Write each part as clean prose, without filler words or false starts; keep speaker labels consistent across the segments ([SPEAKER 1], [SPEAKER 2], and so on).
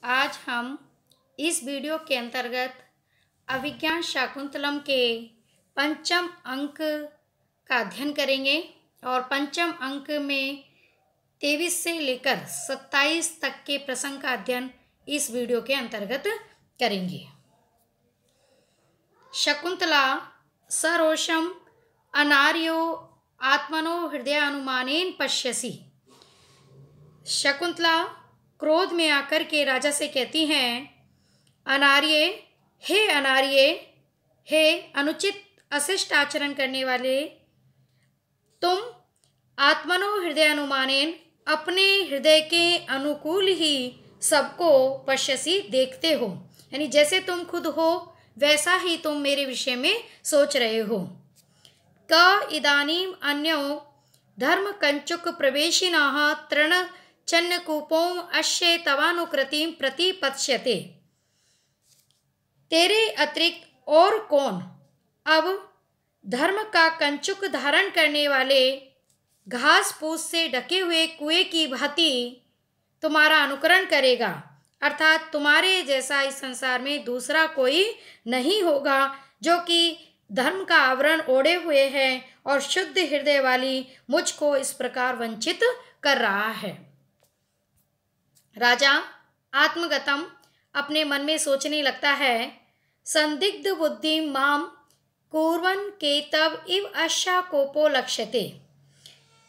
[SPEAKER 1] आज हम इस वीडियो के अंतर्गत अभिज्ञान शाकुंतलम के पंचम अंक का अध्ययन करेंगे और पंचम अंक में 23 से लेकर 27 तक के प्रसंग का अध्ययन इस वीडियो के अंतर्गत करेंगे। शकुंतला सरोषम अनार्यो आत्मनो हृदय अनुमानेन पश्यसि। शकुंतला क्रोध में आकर के राजा से कहती हैं, अनार्य, हे अनार्य, हे अनुचित अशिष्ट आचरण करने वाले, तुम आत्मनो हृदय अनुमानेन अपने हृदय के अनुकूल ही सबको पश्यसि देखते हो, यानी जैसे तुम खुद हो वैसा ही तुम मेरे विषय में सोच रहे हो। क इदानीम अन्यो धर्म कंचुक प्रवेशिनाः तृण चन्नकूपों अश्य तवानुकृतिम प्रतिपत्स्यते। तेरे अतिरिक्त और कौन अब धर्म का कंचुक धारण करने वाले घास फूस से ढके हुए कुएं की भांति तुम्हारा अनुकरण करेगा, अर्थात तुम्हारे जैसा इस संसार में दूसरा कोई नहीं होगा जो कि धर्म का आवरण ओढ़े हुए है और शुद्ध हृदय वाली मुझको इस प्रकार वंचित कर रहा है। राजा आत्मगतम अपने मन में सोचने लगता है, संदिग्ध बुद्धि माम कुर्वन् केतव इव अश्या कोपो लक्ष्यते।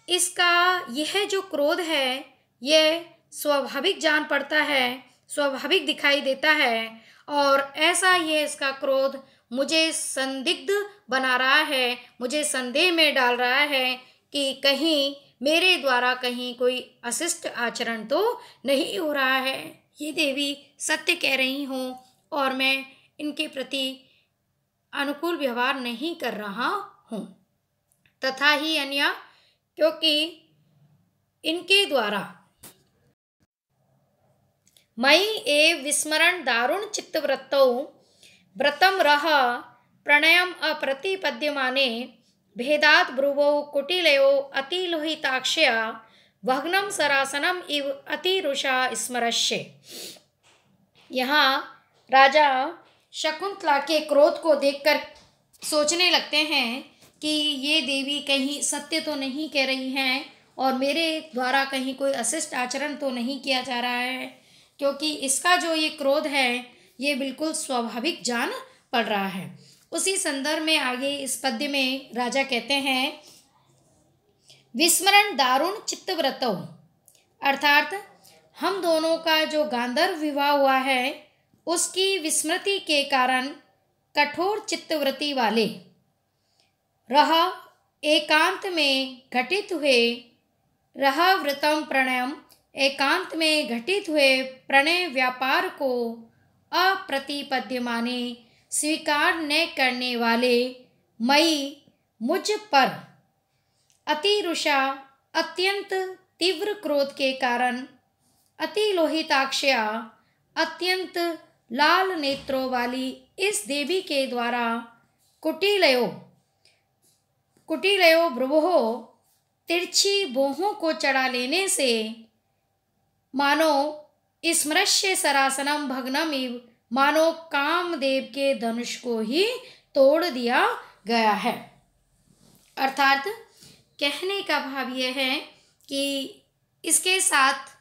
[SPEAKER 1] इसका यह जो क्रोध है यह स्वाभाविक जान पड़ता है, स्वाभाविक दिखाई देता है और ऐसा यह इसका क्रोध मुझे संदिग्ध बना रहा है, मुझे संदेह में डाल रहा है कि कहीं मेरे द्वारा कहीं कोई अशिष्ट आचरण तो नहीं हो रहा है। ये देवी सत्य कह रही हूँ और मैं इनके प्रति अनुकूल व्यवहार नहीं कर रहा हूँ। तथा ही अन्य, क्योंकि इनके द्वारा मयि एव विस्मरण दारुण चित्तवृत्तौ व्रतम रह प्रणयम अप्रतिपद्यमाने भेदात ब्रुवो कुटिलयो अतिलोहिताक्षया भग्नम सरासनम इव अतिरुषा स्मरश्य। यहाँ राजा शकुंतला के क्रोध को देखकर सोचने लगते हैं कि ये देवी कहीं सत्य तो नहीं कह रही हैं और मेरे द्वारा कहीं कोई अशिष्ट आचरण तो नहीं किया जा रहा है, क्योंकि इसका जो ये क्रोध है ये बिल्कुल स्वाभाविक जान पड़ रहा है। उसी संदर्भ में आगे इस पद्य में राजा कहते हैं, विस्मरण दारुण चित्तव्रतौ, अर्थात हम दोनों का जो गांधर्व विवाह हुआ है उसकी विस्मृति के कारण कठोर चित्तवृत्ति वाले रह एकांत में घटित हुए रह व्रतम प्रणयम, एकांत में घटित हुए प्रणय व्यापार को अप्रतिपद्यमाने स्वीकार न करने वाले मई मुझ पर अतिरुषा अत्यंत तीव्र क्रोध के कारण अतिलोहिताक्षया अत्यंत लाल नेत्रों वाली इस देवी के द्वारा कुटिलयो भ्रुवो तिरछी बोहों को चढ़ा लेने से मानो स्मरश्य सरासनम भग्नम इव, मानो कामदेव के धनुष को ही तोड़ दिया गया है। अर्थात कहने का भाव यह है कि इसके साथ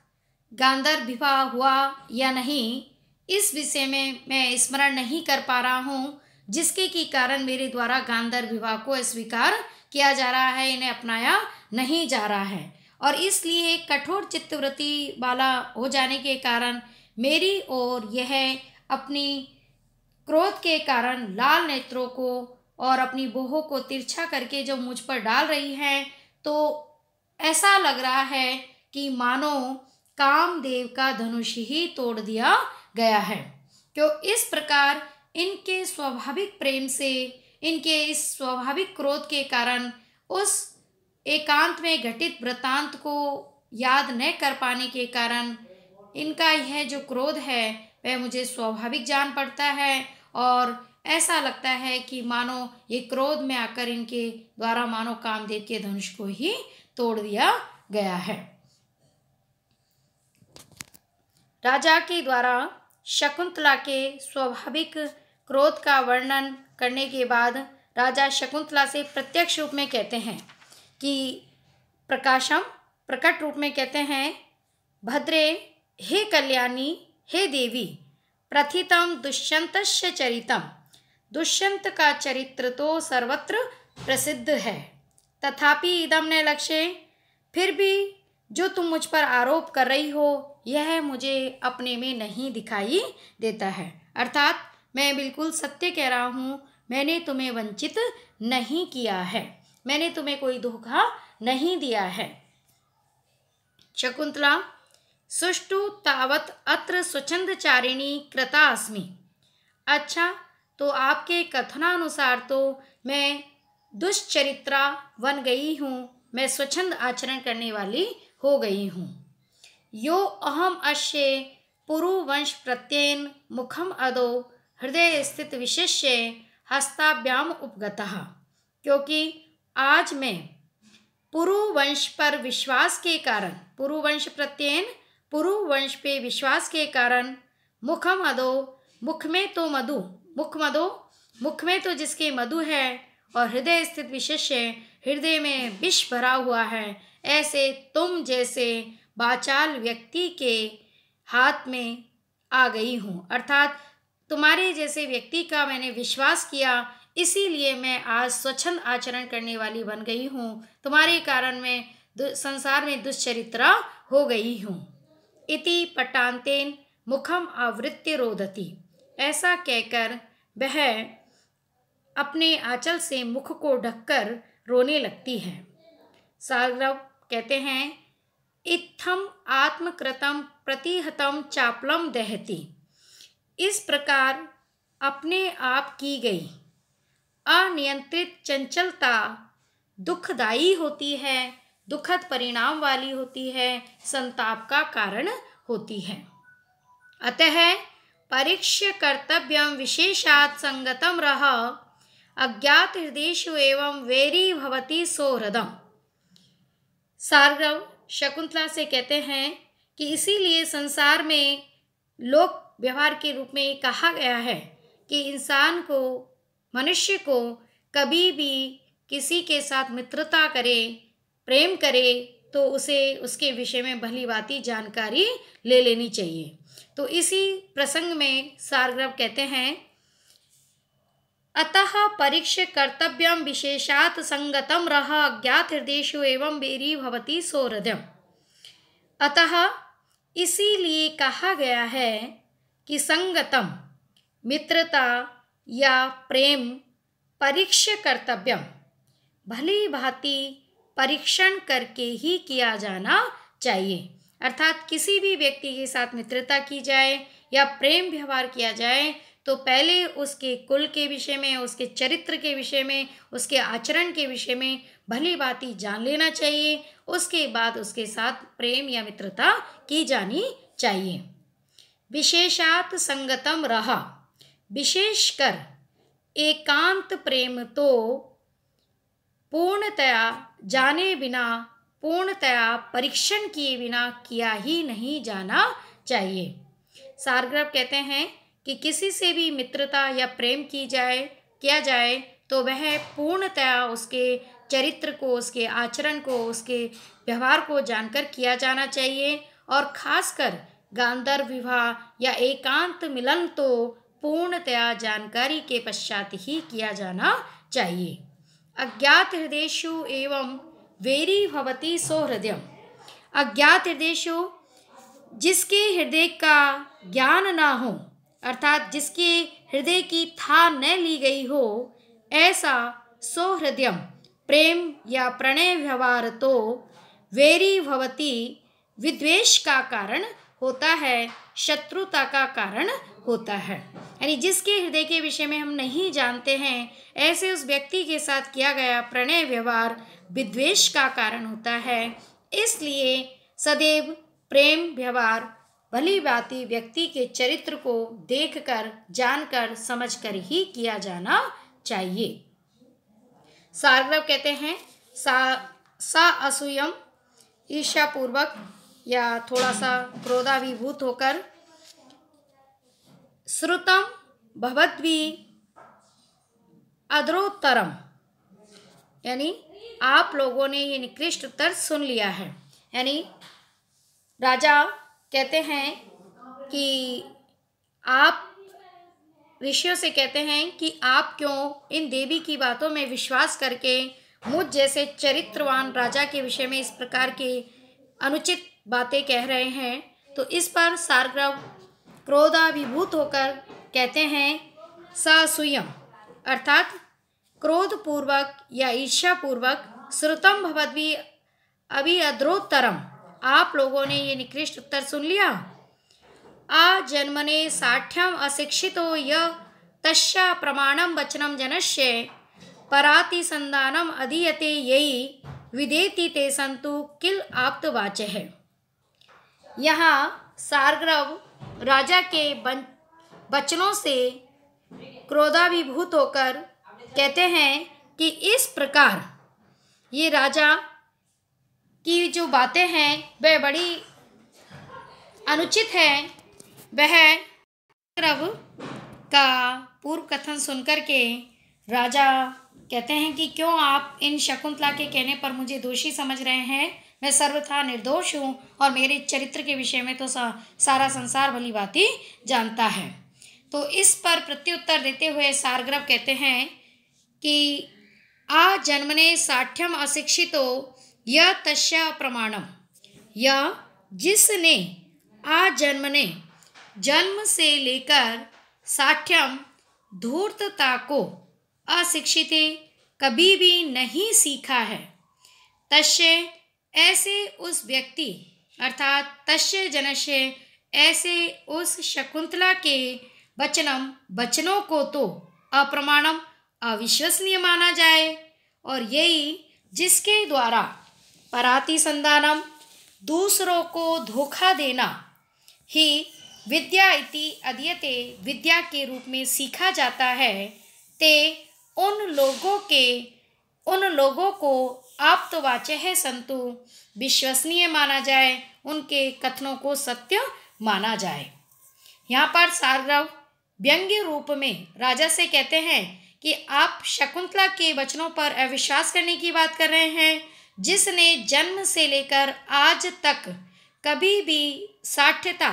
[SPEAKER 1] गांधर्व विवाह हुआ या नहीं इस विषय में मैं स्मरण नहीं कर पा रहा हूँ, जिसके की कारण मेरे द्वारा गांधर्व विवाह को अस्वीकार किया जा रहा है, इन्हें अपनाया नहीं जा रहा है और इसलिए कठोर चित्तवृत्ति वाला हो जाने के कारण मेरी ओर यह अपनी क्रोध के कारण लाल नेत्रों को और अपनी बोहों को तिरछा करके जो मुझ पर डाल रही हैं, तो ऐसा लग रहा है कि मानो कामदेव का धनुष ही तोड़ दिया गया है। क्यों इस प्रकार इनके स्वाभाविक प्रेम से, इनके इस स्वाभाविक क्रोध के कारण उस एकांत में घटित वृतांत को याद न कर पाने के कारण इनका यह जो क्रोध है वह मुझे स्वाभाविक जान पड़ता है और ऐसा लगता है कि मानो ये क्रोध में आकर इनके द्वारा मानो कामदेव के धनुष को ही तोड़ दिया गया है। राजा के द्वारा शकुंतला के स्वाभाविक क्रोध का वर्णन करने के बाद राजा शकुंतला से प्रत्यक्ष रूप में कहते हैं कि प्रकाशम, प्रकट रूप में कहते हैं, भद्रे, हे कल्याणी, हे देवी, प्रथितम दुष्यंतस्य चरितम, दुष्यंत का चरित्र तो सर्वत्र प्रसिद्ध है, तथापि इदम न लक्ष्य, फिर भी जो तुम मुझ पर आरोप कर रही हो यह मुझे अपने में नहीं दिखाई देता है। अर्थात मैं बिल्कुल सत्य कह रहा हूँ, मैंने तुम्हें वंचित नहीं किया है, मैंने तुम्हें कोई धोखा नहीं दिया है। शकुंतला, सुष्टु तावत अत्र स्वच्छंदचारिणी कृता अस्मि। अच्छा, तो आपके कथनानुसार तो मैं दुष्चरित्रा बन गई हूँ, मैं स्वच्छंद आचरण करने वाली हो गई हूँ। यो अहम अश्य पुरुवंश प्रत्येन मुखम अदो हृदय स्थित विशिष्य हस्ताभ्याम उपगतः, क्योंकि आज मैं पुरुवंश पर विश्वास के कारण, पुरुवंश प्रत्येन, पुरुवंश पे विश्वास के कारण, मुखम अदो, मुख में तो मधु, मुख मदो, मुख में तो जिसके मधु है, और हृदय स्थित विशिष्य, हृदय में विष भरा हुआ है, ऐसे तुम जैसे वाचाल व्यक्ति के हाथ में आ गई हूँ। अर्थात तुम्हारे जैसे व्यक्ति का मैंने विश्वास किया, इसीलिए मैं आज स्वच्छंद आचरण करने वाली बन गई हूँ, तुम्हारे कारण मैं संसार में दुष्चरित्रा हो गई हूँ। इति पटान्तेन मुखम आवृत्य रोदती, ऐसा कहकर वह अपने आंचल से मुख को ढककर रोने लगती है। सारगर्भ कहते हैं, इत्थम आत्मकृतम प्रतिहतम चापलम दहती, इस प्रकार अपने आप की गई अनियंत्रित चंचलता दुखदायी होती है, दुखद परिणाम वाली होती है, संताप का कारण होती है। अतः परीक्ष्य कर्तव्यम विशेषात् संगतम रह अज्ञात हृदयेषु एवं वैरी भवति सौहृदम। सारगर्भ शकुंतला से कहते हैं कि इसीलिए संसार में लोक व्यवहार के रूप में कहा गया है कि इंसान को, मनुष्य को कभी भी किसी के साथ मित्रता करे, प्रेम करे, तो उसे उसके विषय में भली भांति जानकारी ले लेनी चाहिए। तो इसी प्रसंग में सारगर्भ कहते हैं, अतः परीक्ष्य कर्तव्यम विशेषात् संगतम रह अज्ञात हृदयेषु एवं वैरी भवति सौहृदम्। अतः इसीलिए कहा गया है कि संगतम, मित्रता या प्रेम, परीक्ष्य कर्तव्यम, भली भांति परीक्षण करके ही किया जाना चाहिए। अर्थात किसी भी व्यक्ति के साथ मित्रता की जाए या प्रेम व्यवहार किया जाए तो पहले उसके कुल के विषय में, उसके चरित्र के विषय में, उसके आचरण के विषय में भली भांति जान लेना चाहिए, उसके बाद उसके साथ प्रेम या मित्रता की जानी चाहिए। विशेषात संगतम रहा, विशेषकर एकांत प्रेम तो पूर्णतया जाने बिना, पूर्णतया परीक्षण किए बिना किया ही नहीं जाना चाहिए। सारगर्भ कहते हैं कि किसी से भी मित्रता या प्रेम किया जाए तो वह पूर्णतया उसके चरित्र को, उसके आचरण को, उसके व्यवहार को जानकर किया जाना चाहिए, और खासकर गांधर्व विवाह या एकांत मिलन तो पूर्णतया जानकारी के पश्चात ही किया जाना चाहिए। अज्ञात हृदयेषु एवं वैरी भवति सौहृदयम्। अज्ञात हृदयेषु, जिसके हृदय का ज्ञान ना हो, अर्थात जिसके हृदय की था न ली गई हो, ऐसा सौहृदयम, प्रेम या प्रणय व्यवहार तो वैरी भवति, विद्वेष का कारण होता है, शत्रुता का कारण होता है। यानी जिसके हृदय के विषय में हम नहीं जानते हैं, ऐसे उस व्यक्ति के साथ किया गया प्रणय व्यवहार विद्वेष का कारण होता है। इसलिए सदैव प्रेम व्यवहार भली भांति व्यक्ति के चरित्र को देखकर, जानकर, समझकर ही किया जाना चाहिए। सारगर्भ कहते हैं, सा असूयम, ईर्ष्यापूर्वक या थोड़ा सा क्रोधाभिभूत होकर श्रुतम भवद्भि अद्रोत्तरम, यानी आप लोगों ने ये निकृष्ट उत्तर सुन लिया है। यानी राजा कहते हैं कि आप ऋषियों से कहते हैं कि आप क्यों इन देवी की बातों में विश्वास करके मुझ जैसे चरित्रवान राजा के विषय में इस प्रकार के अनुचित बातें कह रहे हैं। तो इस पर सारग्रव क्रोधाभिभूत होकर कहते हैं सासूयम, अर्थात क्रोधपूर्वक या ईर्ष्यापूर्वक, श्रुतम भवद्भि अभि अद्रोत्तरम, आप लोगों ने ये निकृष्ट उत्तर सुन लिया। आजन्मने साठ्यम अशिक्षितो य तस्या प्रमाणम वचनम जनस्य परातिसंधानम अधीयते यही विदेति ते संतु किल आप्तवाचः। यहाँ सारग्रव राजा के वचनों से क्रोधाभिभूत होकर कहते हैं कि इस प्रकार ये राजा की जो बातें हैं वह बड़ी अनुचित है। वह सारग्रव का पूर्व कथन सुनकर के राजा कहते हैं कि क्यों आप इन शकुंतला के कहने पर मुझे दोषी समझ रहे हैं। मैं सर्वथा निर्दोष हूँ और मेरे चरित्र के विषय में तो सारा संसार भली भांति जानता है। तो इस पर प्रत्युत्तर देते हुए सारग्रव कहते हैं कि आ जन्मने साठ्यम अशिक्षितो यह तस्या प्रमाणम, यह जिसने आ जन्मने जन्म से लेकर साठ्यम धूर्तता को अशिक्षित कभी भी नहीं सीखा है, तस्य ऐसे उस व्यक्ति अर्थात तस्य जनस्य ऐसे उस शकुंतला के वचनों को तो अप्रमाणम अविश्वसनीय माना जाए, और यही जिसके द्वारा परातिसंधानम दूसरों को धोखा देना ही विद्या इति अधीयते विद्या के रूप में सीखा जाता है, ते उन लोगों को आप्तवाचः संतु विश्वसनीय माना जाए, उनके कथनों को सत्य माना जाए। यहाँ पर सारग्रव व्यंग्य रूप में राजा से कहते हैं कि आप शकुंतला के वचनों पर अविश्वास करने की बात कर रहे हैं, जिसने जन्म से लेकर आज तक कभी भी साठ्यता,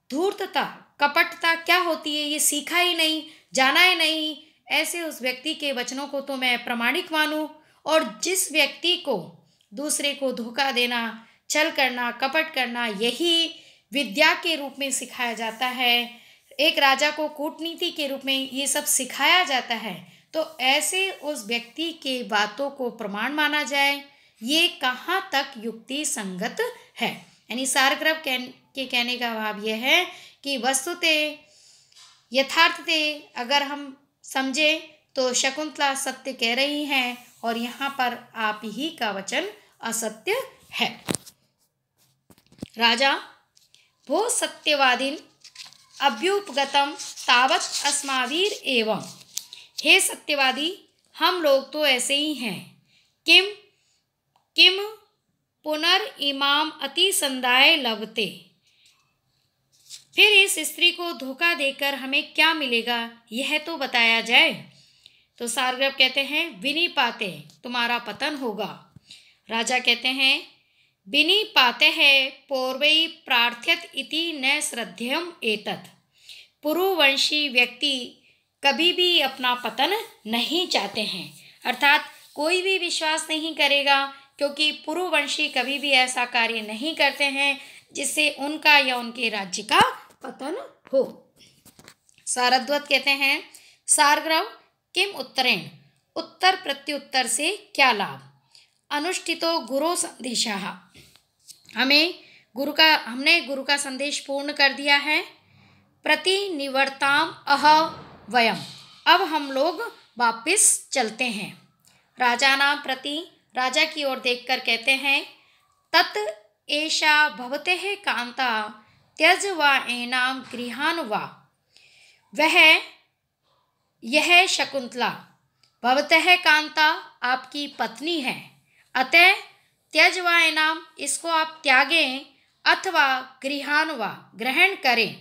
[SPEAKER 1] धूर्तता, कपटता क्या होती है ये सीखा ही नहीं, जाना ही नहीं। ऐसे उस व्यक्ति के वचनों को तो मैं प्रमाणिक मानूं, और जिस व्यक्ति को दूसरे को धोखा देना, छल करना, कपट करना यही विद्या के रूप में सिखाया जाता है, एक राजा को कूटनीति के रूप में ये सब सिखाया जाता है, तो ऐसे उस व्यक्ति के बातों को प्रमाण माना जाए, ये कहाँ तक युक्ति संगत है। यानी सारग्रव के कहने का भाव यह है कि वस्तुतः यथार्थतः अगर हम समझे तो शकुंतला सत्य कह रही हैं और यहाँ पर आप ही का वचन असत्य है। राजा भो सत्यवादीन अभ्युपगतम तावत अस्मावीर एवं, हे सत्यवादी हम लोग तो ऐसे ही हैं, किम किम पुनर्इमाम अति संदाय लभते, फिर इस स्त्री को धोखा देकर हमें क्या मिलेगा यह तो बताया जाए। तो सारग्रव कहते हैं विनिपाते तुम्हारा पतन होगा। राजा कहते हैं विनिपाते है पूर्वई प्रार्थ्यत इति न श्रद्धेयम एतत्, पुरुवंशी व्यक्ति कभी भी अपना पतन नहीं चाहते हैं, अर्थात कोई भी विश्वास नहीं करेगा, क्योंकि पुरुवंशी कभी भी ऐसा कार्य नहीं करते हैं जिससे उनका या उनके राज्य का पतन हो। सारद्वत कहते हैं सारग्रव किम उत्तरेण, उत्तर प्रत्युत्तर से क्या लाभ, अनुष्ठितो गुरु संदेशः, हमने गुरु का संदेश पूर्ण कर दिया है। प्रतिनिवर्ताम अह वयम, अब हम लोग वापिस चलते हैं। राजा नाम प्रति, राजा की ओर देखकर कहते हैं तत् एषा भवतेः कांता त्यज वा एनाम गृहान वा, वह यह शकुंतला भवतः कांता आपकी पत्नी है, अतः त्यज वा एनाम इसको आप त्यागें, अथवा गृहान वा ग्रहण करें,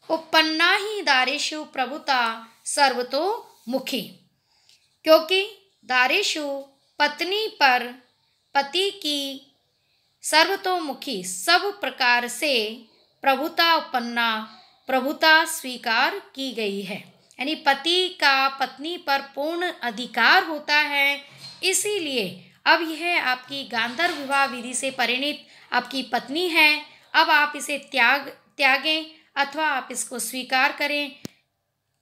[SPEAKER 1] उपन्ना ही दारेषु प्रभुता सर्वतोमुखी। क्योंकि दारेषु पत्नी पर पति की सर्वतोमुखी सब प्रकार से प्रभुता उपन्ना प्रभुता स्वीकार की गई है। यानी पति का पत्नी पर पूर्ण अधिकार होता है। इसीलिए अब यह आपकी गांधर्व विवाह विधि से परिणीत आपकी पत्नी है। अब आप इसे त्यागें अथवा आप इसको स्वीकार करें,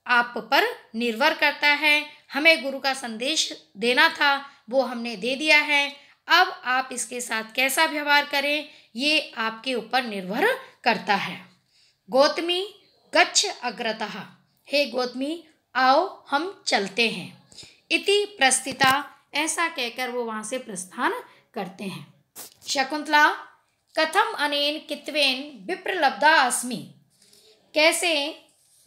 [SPEAKER 1] आप पर निर्भर करता है। हमें गुरु का संदेश देना था, वो हमने दे दिया है। अब आप इसके साथ कैसा व्यवहार करें ये आपके ऊपर निर्भर करता है। गौतमी गच्छ अग्रतः, हे गौतमी आओ हम चलते हैं। इति प्रस्थिता, ऐसा कहकर वो वहाँ से प्रस्थान करते हैं। शकुंतला कथम अनेन कित्वेन विप्रलब्धा अस्मि, कैसे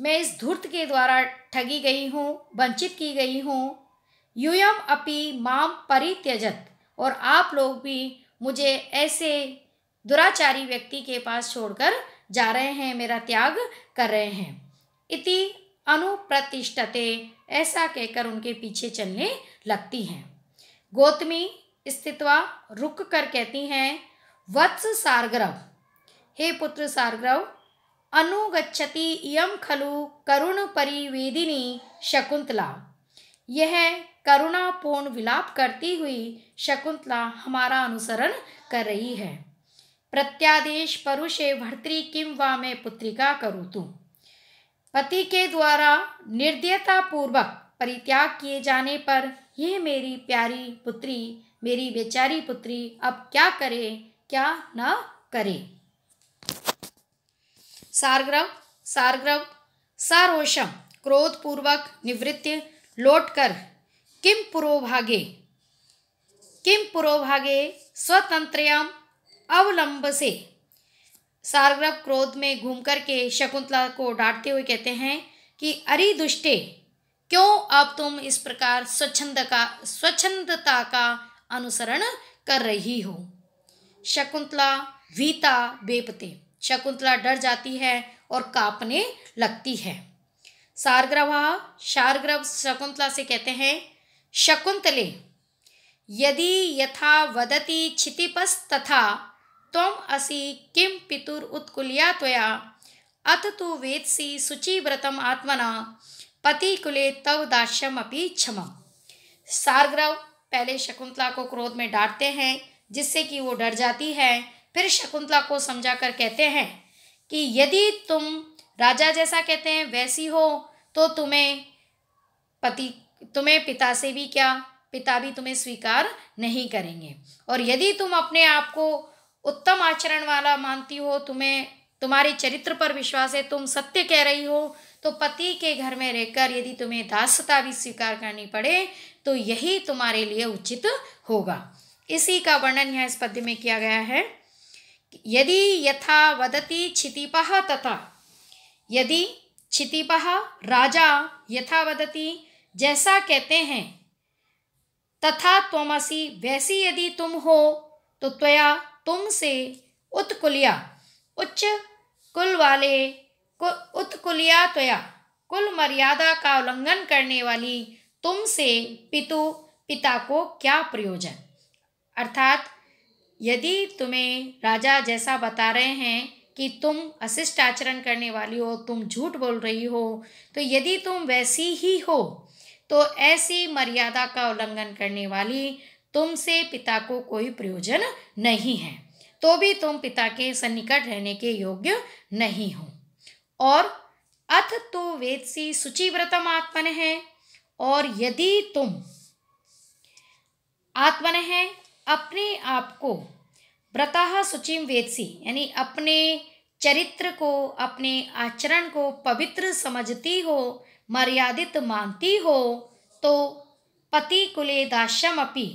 [SPEAKER 1] मैं इस धूर्त के द्वारा ठगी गई हूँ, वंचित की गई हूँ। यूयम अपि माम परित्यजत, और आप लोग भी मुझे ऐसे दुराचारी व्यक्ति के पास छोड़कर जा रहे हैं, मेरा त्याग कर रहे हैं। इति अनुप्रतिष्ठते, ऐसा कहकर उनके पीछे चलने लगती हैं। गौतमी स्थित्वा रुक कर कहती हैं, वत्स सारग्रव, हे पुत्र सारग्रव, अनुगच्छति इयं खलु करुण परिवेदिनी शकुंतला, यह करुणापूर्ण विलाप करती हुई शकुंतला हमारा अनुसरण कर रही है। प्रत्यादेश परुषे भर्तृ किम वा मैं पुत्रिका करोतु, पति के द्वारा निर्दयता पूर्वक परित्याग किए जाने पर यह मेरी प्यारी पुत्री, मेरी बेचारी पुत्री अब क्या करे क्या न करे। सारग्रव सारोषम, क्रोध पूर्वक निवृत्ति लौटकर किम पुरोभागे स्वतंत्रयम अवलंबसे, सारग्रव क्रोध में घूम करके शकुंतला को डांटते हुए कहते हैं कि अरे दुष्टे, क्यों अब तुम इस प्रकार स्वच्छंदता का अनुसरण कर रही हो। शकुंतला भीता बेपते, शकुंतला डर जाती है और कांपने लगती है। शार्ग्रव शकुंतला से कहते हैं, शकुंतले यदि यथा वदति क्षितिपस्तथा त्वम असि किम पितुर उत्कुल्या त्वया अथ तु वेत्सि शुचिव्रतम आत्मना पतिकुले तव दास्यम अपि क्षमम्। सारग्रव पहले शकुंतला को क्रोध में डांटते हैं जिससे कि वो डर जाती है। फिर शकुंतला को समझाकर कहते हैं कि यदि तुम राजा जैसा कहते हैं वैसी हो तो तुम्हें पिता से भी क्या, पिता भी तुम्हें स्वीकार नहीं करेंगे। और यदि तुम अपने आप को उत्तम आचरण वाला मानती हो, तुम्हारे चरित्र पर विश्वास है, तुम सत्य कह रही हो, तो पति के घर में रहकर यदि तुम्हें दासता भी स्वीकार करनी पड़े तो यही तुम्हारे लिए उचित होगा। इसी का वर्णन यहाँ इस पद्य में किया गया है। यदि यथा वदति क्षितिपः तथा, यदि क्षितिपः राजा यथा वदति जैसा कहते हैं, तथा त्वमसि वैसी यदि तुम हो, तो त्वया तुमसे उत्कुलिया उच्च कुल वाले उत्कुलिया त्वया कुल मर्यादा का उल्लंघन करने वाली तुमसे पिता को क्या प्रयोजन। अर्थात यदि तुम्हें राजा जैसा बता रहे हैं कि तुम अशिष्ट आचरण करने वाली हो, तुम झूठ बोल रही हो, तो यदि तुम वैसी ही हो तो ऐसी मर्यादा का उल्लंघन करने वाली तुमसे पिता को कोई प्रयोजन नहीं है, तो भी तुम पिता के सन्निकट रहने के योग्य नहीं हो। और अथ तो वेत्सि शुचिव्रतम आत्मन है, और यदि तुम आत्मन है अपने आप को, व्रतः शुचिम वेत्सि यानी अपने चरित्र को, अपने आचरण को पवित्र समझती हो, मर्यादित मानती हो, तो पति कुले दास्यम अपि,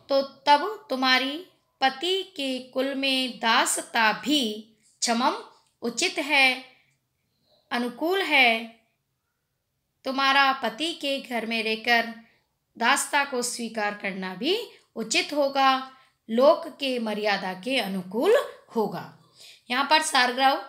[SPEAKER 1] तो तब तुम्हारी पति के कुल में दासता भी क्षमम उचित है, अनुकूल है। तुम्हारा पति के घर में रहकर दासता को स्वीकार करना भी उचित होगा, लोक के मर्यादा के अनुकूल होगा। यहाँ पर सारग्रव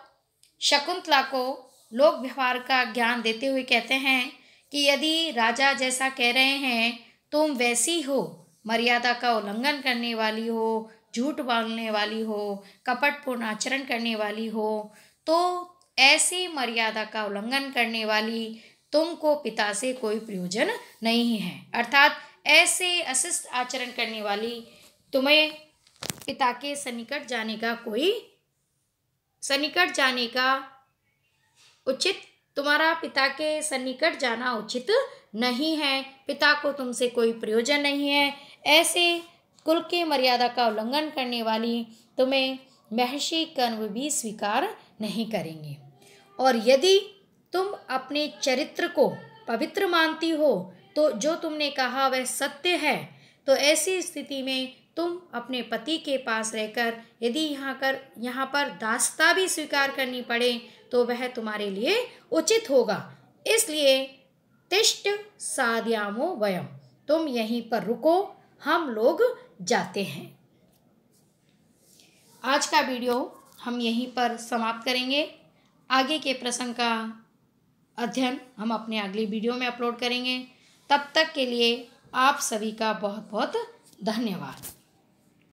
[SPEAKER 1] शकुंतला को लोक व्यवहार का ज्ञान देते हुए कहते हैं कि यदि राजा जैसा कह रहे हैं तुम वैसी हो, मर्यादा का उल्लंघन करने वाली हो, झूठ बोलने वाली हो, कपटपूर्ण आचरण करने वाली हो, तो ऐसी मर्यादा का उल्लंघन करने वाली तुमको पिता से कोई प्रयोजन नहीं है। अर्थात ऐसे अशिष्ट आचरण करने वाली तुम्हें पिता के सन्निकट जाने का उचित, तुम्हारा पिता के सन्निकट जाना उचित नहीं है। पिता को तुमसे कोई प्रयोजन नहीं है। ऐसे कुल के मर्यादा का उल्लंघन करने वाली तुम्हें महर्षि कण्व भी स्वीकार नहीं करेंगे। और यदि तुम अपने चरित्र को पवित्र मानती हो तो जो तुमने कहा वह सत्य है, तो ऐसी स्थिति में तुम अपने पति के पास रहकर यदि यहाँ पर दासता भी स्वीकार करनी पड़े तो वह तुम्हारे लिए उचित होगा। इसलिए तिष्ठ साधयामो वयम, तुम यहीं पर रुको, हम लोग जाते हैं। आज का वीडियो हम यहीं पर समाप्त करेंगे। आगे के प्रसंग का अध्ययन हम अपने अगली वीडियो में अपलोड करेंगे। तब तक के लिए आप सभी का बहुत बहुत धन्यवाद।